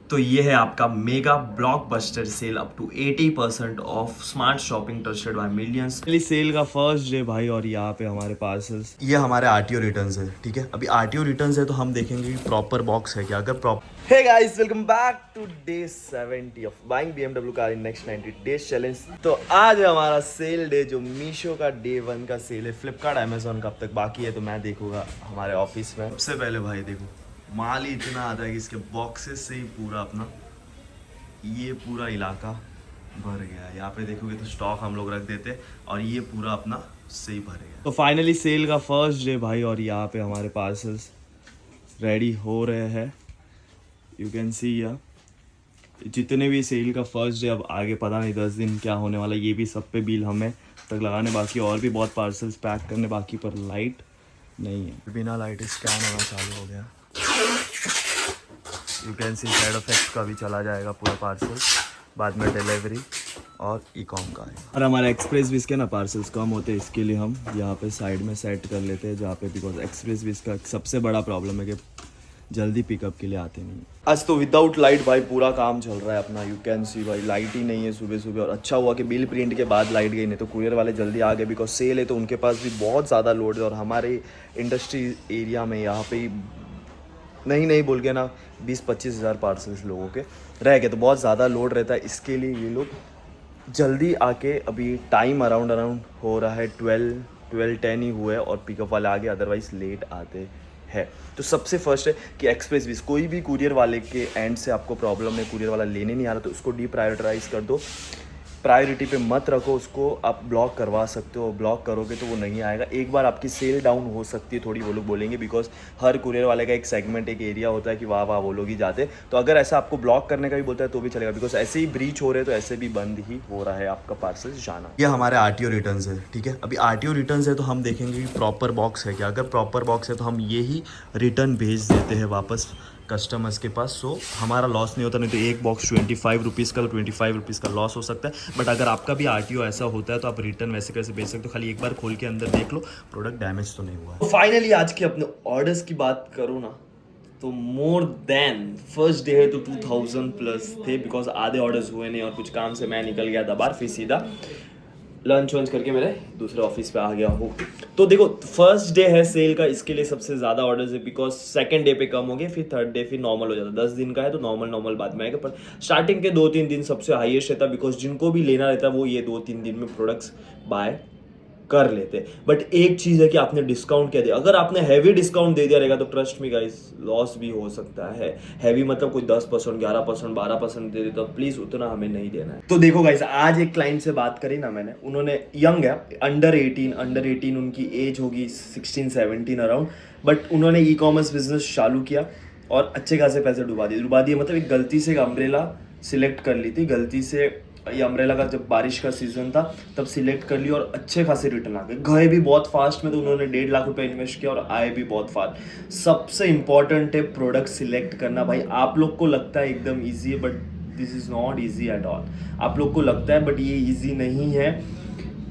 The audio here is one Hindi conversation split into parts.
तो ये है आपका mega blockbuster sale up to 80% off smart shopping trusted by millions. Sale का फर्स्ट डे भाई, और यहाँ पे हमारे पार्सल्स, ये हमारे आरटीओ रिटर्न्स है। ठीक है, अभी आरटीओ रिटर्न्स है तो हम देखेंगे कि प्रॉपर बॉक्स है क्या। अगर proper hey guys, welcome back to day 70 of buying BMW car in next 90 days challenge. तो आज है हमारा सेल डे, जो मीशो का डे 1 का सेल है। फ्लिपकार्ट अमेजोन का अब तक बाकी है, तो मैं देखूंगा हमारे ऑफिस में। सबसे पहले भाई देखो, माल ही इतना आता है कि इसके बॉक्सेस से ही पूरा अपना ये पूरा इलाका भर गया है। यहाँ पे देखोगे तो स्टॉक हम लोग रख देते और ये पूरा अपना से ही भर गया। तो फाइनली सेल का फर्स्ट डे भाई, और यहाँ पे हमारे पार्सल्स रेडी हो रहे हैं। यू कैन सी या जितने भी सेल का फर्स्ट डे, अब आगे पता नहीं 10 दिन क्या होने वाला, ये भी सब पे बिल हमें तक लगाने बाकी, और भी बहुत पार्सल्स पैक करने बाकी, पर लाइट नहीं है। बिना लाइट स्कैन होना चालू हो गया। You can see side effect का भी चला जाएगा पूरा पार्सल, बाद में डिलीवरी और ई कॉम का है। और हमारा एक्सप्रेस विस के ना पार्सल्स कम होते हैं, इसके लिए हम यहाँ पे साइड में सेट कर लेते हैं जहाँ पे, बिकॉज एक्सप्रेस विस का सबसे बड़ा प्रॉब्लम है कि जल्दी पिकअप के लिए आते नहीं। आज तो विदाउट लाइट भाई पूरा काम चल रहा है अपना। यू कैन सी भाई लाइट ही नहीं है सुबह सुबह, और अच्छा हुआ कि बिल प्रिंट के बाद लाइट गई, नहीं तो कुरियर वाले जल्दी आ गए। बिकॉज सेल है तो उनके पास भी बहुत ज़्यादा लोड है, और हमारे इंडस्ट्री एरिया में यहाँ पे नहीं बोल के ना 20-25 हज़ार पार्सल्स लोगों के रह गए, तो बहुत ज़्यादा लोड रहता है। इसके लिए ये लोग जल्दी आके, अभी टाइम अराउंड हो रहा है 12-10 ही हुए और पिकअप वाले आगे, अदरवाइज लेट आते हैं। तो सबसे फर्स्ट है कि एक्सप्रेस विस, कोई भी कुरियर वाले के एंड से आपको प्रॉब्लम है, कुरियर वाला लेने नहीं आ रहा, तो उसको डीप्रायोरिटाइज कर दो, प्रायोरिटी पे मत रखो उसको। आप ब्लॉक करवा सकते हो, ब्लॉक करोगे तो वो नहीं आएगा। एक बार आपकी सेल डाउन हो सकती है थोड़ी, वो लोग बोलेंगे, बिकॉज हर कुरियर वाले का एक सेगमेंट, एक एरिया होता है कि वाह वो लोग ही जाते। तो अगर ऐसा आपको ब्लॉक करने का भी बोलता है तो भी चलेगा, बिकॉज ऐसे ही ब्रीच हो रहे तो ऐसे भी बंद ही हो रहा है आपका पार्सल जाना। ये हमारे आरटीओ रिटर्न्स है। ठीक है, अभी आरटीओ रिटर्न्स है तो हम देखेंगे कि प्रॉपर बॉक्स है क्या। अगर प्रॉपर बॉक्स है तो हम ये ही रिटर्न भेज देते हैं वापस कस्टमर्स के पास, सो हमारा लॉस नहीं होता। नहीं तो एक बॉक्स 25 रुपीज़ का, तो 25 रुपीज़ का लॉस हो सकता है। बट अगर आपका भी आरटीओ ऐसा होता है तो आप रिटर्न वैसे कैसे भेज सकते हो, खाली एक बार खोल के अंदर देख लो प्रोडक्ट डैमेज तो नहीं हुआ है। तो फाइनली आज के अपने ऑर्डर्स की बात करूँ ना, तो मोर देन फर्स्ट डे है तो 2000 प्लस थे, बिकॉज आधे ऑर्डर्स हुए नहीं और कुछ काम से मैं निकल गया था बाहर, फिर सीधा लंच वंच करके मेरे दूसरे ऑफिस पे आ गया हूँ। तो देखो फर्स्ट डे है सेल का, इसके लिए सबसे ज़्यादा ऑर्डर्स है, बिकॉज सेकंड डे पे कम हो गए, फिर थर्ड डे फिर नॉर्मल हो जाता है। 10 दिन का है तो नॉर्मल बाद में आएगा, पर स्टार्टिंग के 2-3 दिन सबसे हाईएस्ट रहता है, बिकॉज जिनको भी लेना रहता है वो ये 2-3 दिन में प्रोडक्ट्स बाय कर लेते। बट एक चीज़ है कि आपने डिस्काउंट क्या दिया। अगर आपने हैवी डिस्काउंट दे दिया रहेगा तो ट्रस्ट मी गाइस, लॉस भी हो सकता है। हैवी मतलब कोई 10%, 11%, 12% दे देता, प्लीज़ उतना हमें नहीं देना है। तो देखो गाइस, आज एक क्लाइंट से बात करी ना मैंने, उन्होंने यंग है, अंडर 18 उनकी एज होगी 16-17 अराउंड, बट उन्होंने ई कॉमर्स बिजनेस चालू किया और अच्छे खासे पैसे डुबा दिए। मतलब एक गलती से एक अम्ब्रेला सिलेक्ट कर ली थी, गलती से ये अम्ब्रेला का जब बारिश का सीजन था तब सिलेक्ट कर लिया, और अच्छे खासे रिटर्न आ गए भी बहुत फास्ट में। तो उन्होंने 1.5 लाख रुपए इन्वेस्ट किया और आए भी बहुत फास्ट। सबसे इंपॉर्टेंट है प्रोडक्ट सिलेक्ट करना भाई। आप लोग को लगता है एकदम ईजी है, but this is not easy at all. आप लोग को लगता है बट ये ईजी नहीं है।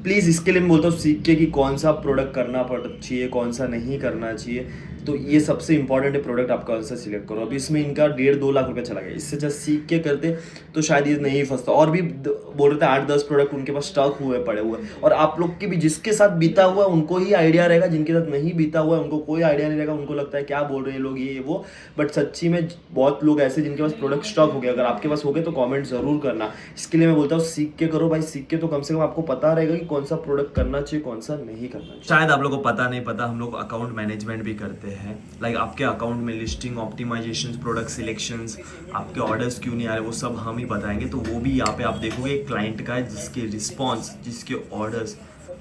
प्लीज़ इसके लिए मैं बोलता हूँ सीख के कि कौन सा प्रोडक्ट करना चाहिए, कौन सा नहीं करना चाहिए। तो ये सबसे इंपॉर्टेंट है, प्रोडक्ट आप कौन सा सिलेक्ट करो। अभी इसमें इनका 1.5-2 लाख रुपए चला गया। इससे जस्ट सीख के करते तो शायद ये नहीं फंसता। और भी बोल रहे थे 8-10 प्रोडक्ट उनके पास स्टॉक हुए पड़े हुए, और आप लोग के भी जिसके साथ बीता हुआ है उनको ही आइडिया रहेगा, जिनके साथ नहीं बीता हुआ है उनको कोई आइडिया नहीं रहेगा। उनको लगता है क्या बोल रहे हैं लोग ये वो, बट सच्ची में बहुत लोग ऐसे जिनके पास प्रोडक्ट स्टॉक हो गया। अगर आपके पास हो गए तो कॉमेंट जरूर करना। इसके लिए मैं बोलता हूँ सीख के करो भाई, सीख के तो कम से कम आपको पता रहेगा कि कौन सा प्रोडक्ट करना चाहिए, कौन सा नहीं करना चाहिए। शायद आप लोगों को पता नहीं पता, हम लोग अकाउंट मैनेजमेंट भी करते हैं। लाइक आपके अकाउंट में लिस्टिंग ऑप्टिमाइजेशन, प्रोडक्ट सिलेक्शंस, आपके ऑर्डर्स क्यों नहीं आ रहे वो सब हम ही बताएंगे। तो वो भी यहाँ पे आप देखोगे एक क्लाइंट का है जिसके रिस्पॉन्स, जिसके ऑर्डर्स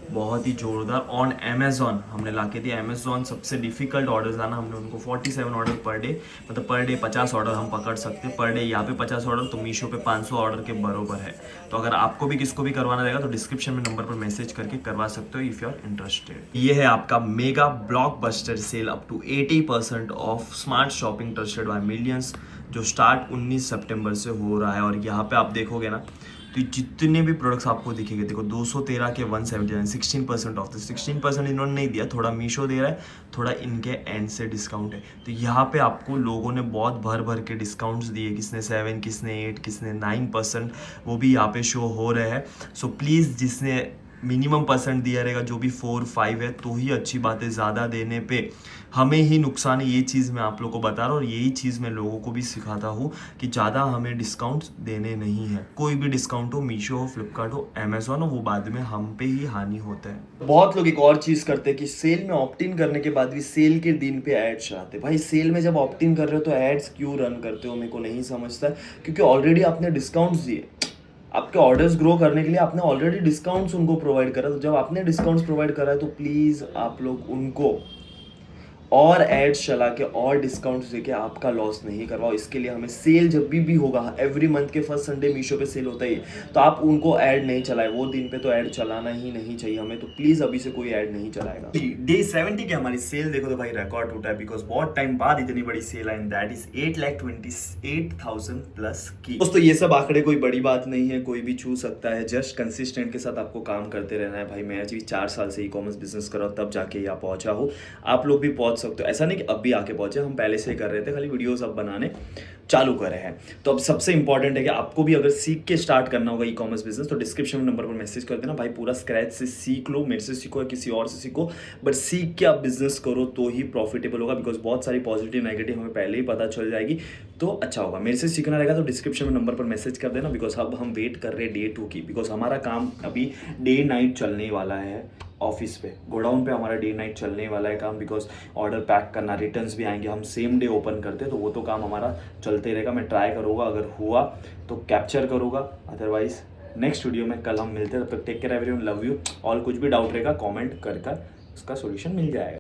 बहुत ही जोरदार ऑन अमेजोन हमने ला के दिया। अमेजोन सबसे डिफिकल्ट ऑर्डर्स आना, हमने उनको 47 ऑर्डर पर डे, मतलब पर डे 50 ऑर्डर हम पकड़ सकते हैं पर डे। यहाँ पे 50 ऑर्डर तो मीशो पे 500 ऑर्डर के बराबर है। तो अगर आपको भी किसको भी करवाना रहेगा तो डिस्क्रिप्शन में नंबर पर मैसेज करके करवा सकते हो इफ़ यू आर इंटरेस्टेड। ये है आपका mega blockbuster sale up to 80% off smart shopping trusted by millions, जो स्टार्ट 19 सितंबर से हो रहा है। और यहाँ पे आप देखोगे ना तो जितने भी प्रोडक्ट्स आपको दिखेंगे, देखो 213 के 179, 16% ऑफ, तो 16% इन्होंने नहीं दिया, थोड़ा मीशो दे रहा है, थोड़ा इनके एंड से डिस्काउंट है। तो यहाँ पे आपको लोगों ने बहुत भर भर के डिस्काउंट्स दिए, किसने 7, किसने 8, किसने 9%, वो भी यहाँ पे शो हो रहे हैं। सो प्लीज़ जिसने मिनिमम परसेंट दिया रहेगा, जो भी 4, 5 है, तो ही अच्छी बात है। ज़्यादा देने पे हमें ही नुकसान है, ये चीज़ मैं आप लोगों को बता रहा हूँ, और यही चीज़ मैं लोगों को भी सिखाता हूँ कि ज़्यादा हमें डिस्काउंट्स देने नहीं है। कोई भी डिस्काउंट हो, मीशो हो, फ्लिपकार्ट हो, अमेजोन हो, वो बाद में हम पे ही हानि होता है। बहुत लोग एक और चीज़ करते हैं कि सेल में ऑप्ट इन करने के बाद भी सेल के दिन पे एड्स चलाते हैं। भाई सेल में जब ऑप्ट इन कर रहे हो तो एड्स क्यों रन करते हो, मेरे को नहीं समझता, क्योंकि ऑलरेडी आपने डिस्काउंट्स दिए, आपके ऑर्डर्स ग्रो करने के लिए आपने ऑलरेडी डिस्काउंट्स उनको प्रोवाइड करा। तो जब आपने डिस्काउंट्स प्रोवाइड करा है तो प्लीज़ आप लोग उनको और एड्स चला के और डिस्काउंट्स देके आपका लॉस नहीं करवाओ। इसके लिए हमें सेल जब भी होगा, एवरी मंथ के फर्स्ट संडे मीशो पे सेल होता ही है, तो आप उनको ऐड नहीं चलाए, वो दिन पे तो ऐड चलाना ही नहीं चाहिए हमें। तो प्लीज़ अभी से कोई ऐड नहीं चलाएगा। डे 70 की हमारी सेल देखो तो भाई रिकॉर्ड टूटा है, बिकॉज बहुत टाइम बाद इतनी बड़ी सेल है, एंड दैट इज 8,28,000 प्लस की। दोस्तों ये सब आंकड़े कोई बड़ी बात नहीं है, कोई भी छू सकता है, जस्ट कंसिस्टेंट के साथ आपको काम करते रहना है। भाई मैं अभी 4 साल से ई कॉमर्स बिजनेस कर रहा हूँ, तब जाके यहाँ पहुंचा हूँ, आप लोग भी पहुंच सकते हो। ऐसा नहीं कि अभी आके पहुंचे, हम पहले से ही कर रहे थे, खाली वीडियोस अब बनाने चालू करे हैं। तो अब सबसे इंपॉर्टेंट है कि आपको भी अगर सीख के स्टार्ट करना होगा ई कॉमर्स बिजनेस, तो डिस्क्रिप्शन में नंबर पर मैसेज कर देना भाई, पूरा स्क्रैच से सीख लो, मेरे से सीखो या किसी और से सीखो, बट सीख के आप बिजनेस करो तो ही प्रॉफिटेबल होगा। बिकॉज बहुत सारी पॉजिटिव नेगेटिव हमें पहले ही पता चल जाएगी, तो अच्छा होगा। मेरे से सीखना रहेगा तो डिस्क्रिप्शन में नंबर पर मैसेज कर देना, बिकॉज अब हम वेट कर रहे हैं डे 2 की, बिकॉज हमारा काम अभी डे नाइट चलने वाला है। ऑफिस पे, गोडाउन पे हमारा डे नाइट चलने वाला है काम, बिकॉज ऑर्डर पैक करना, रिटर्न्स भी आएंगे, हम सेम डे ओपन करते हैं, तो वो तो काम हमारा चलते रहेगा। मैं ट्राई करूँगा, अगर हुआ तो कैप्चर करूँगा, अदरवाइज नेक्स्ट वीडियो में कल हम मिलते हैं। तब तक take care everyone, love you. और कुछ भी डाउट रहेगा कमेंट कर उसका सोल्यूशन मिल जाएगा।